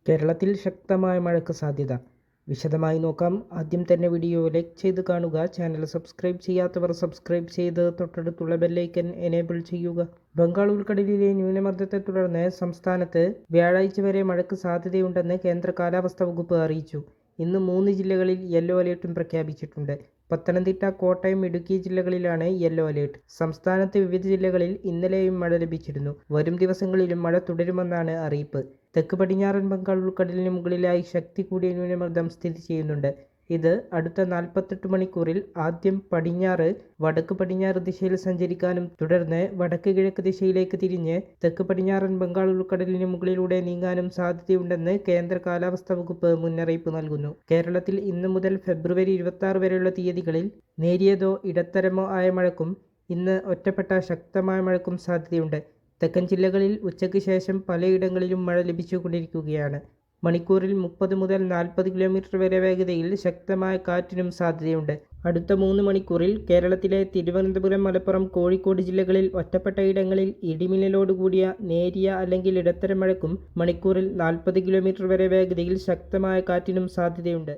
കേരളത്തിൽ ശക്തമായ മഴയ്ക്ക് സാധ്യത. വിശദമായി നോക്കാം. ആദ്യം തന്നെ വീഡിയോ ലൈക്ക് ചെയ്ത് കാണുക. ചാനൽ സബ്സ്ക്രൈബ് ചെയ്യാത്തവർ സബ്സ്ക്രൈബ് ചെയ്ത് തൊട്ടടുത്തുള്ള ബെല്ലൈക്കൻ എനേബിൾ ചെയ്യുക. ബംഗാൾ ഉൾക്കടലിലെ ന്യൂനമർദ്ദത്തെ തുടർന്ന് സംസ്ഥാനത്ത് വ്യാഴാഴ്ച വരെ മഴയ്ക്ക് സാധ്യതയുണ്ടെന്ന് കേന്ദ്ര കാലാവസ്ഥാ വകുപ്പ് അറിയിച്ചു. ഇന്ന് 3 ജില്ലകളിൽ യെല്ലോ അലേർട്ടും പ്രഖ്യാപിച്ചിട്ടുണ്ട്. പത്തനംതിട്ട, കോട്ടയം, ഇടുക്കി ജില്ലകളിലാണ് യെല്ലോ അലേർട്ട്. സംസ്ഥാനത്ത് വിവിധ ജില്ലകളിൽ ഇന്നലെയും മഴ ലഭിച്ചിരുന്നു. വരും ദിവസങ്ങളിലും മഴ തുടരുമെന്നാണ് അറിയിപ്പ്. തെക്ക് പടിഞ്ഞാറൻ ബംഗാൾ ഉൾക്കടലിന് മുകളിലായി ശക്തി കൂടിയ ന്യൂനമർദ്ദം സ്ഥിതി ചെയ്യുന്നുണ്ട്. ഇത് അടുത്ത 48 മണിക്കൂറിൽ ആദ്യം പടിഞ്ഞാറ്, വടക്ക് പടിഞ്ഞാറ് ദിശയിൽ സഞ്ചരിക്കാനും തുടർന്ന് വടക്ക് കിഴക്ക് ദിശയിലേക്ക് തിരിഞ്ഞ് തെക്ക് പടിഞ്ഞാറൻ ബംഗാൾ ഉൾക്കടലിന് മുകളിലൂടെ നീങ്ങാനും സാധ്യതയുണ്ടെന്ന് കേന്ദ്ര കാലാവസ്ഥാ വകുപ്പ് മുന്നറിയിപ്പ് നൽകുന്നു. കേരളത്തിൽ ഇന്ന് മുതൽ ഫെബ്രുവരി 26 വരെയുള്ള തീയതികളിൽ നേരിയതോ ഇടത്തരമോ ആയ മഴയ്ക്കും ഇന്ന് ഒറ്റപ്പെട്ട ശക്തമായ മഴയ്ക്കും സാധ്യതയുണ്ട്. തെക്കൻ ജില്ലകളിൽ ഉച്ചയ്ക്ക് ശേഷം പലയിടങ്ങളിലും മഴ ലഭിച്ചുകൊണ്ടിരിക്കുകയാണ്. മണിക്കൂറിൽ 30 മുതൽ 40 കിലോമീറ്റർ വരെ വേഗതയിൽ ശക്തമായ കാറ്റിനും സാധ്യതയുണ്ട്. അടുത്ത 3 മണിക്കൂറിൽ കേരളത്തിലെ തിരുവനന്തപുരം, മലപ്പുറം, കോഴിക്കോട് ജില്ലകളിൽ ഒറ്റപ്പെട്ട ഇടങ്ങളിൽ ഇടിമിന്നലോടുകൂടിയ നേരിയ അല്ലെങ്കിൽ ഇടത്തരം മഴയ്ക്കും മണിക്കൂറിൽ 40 കിലോമീറ്റർ വരെ വേഗതയിൽ ശക്തമായ കാറ്റിനും സാധ്യതയുണ്ട്.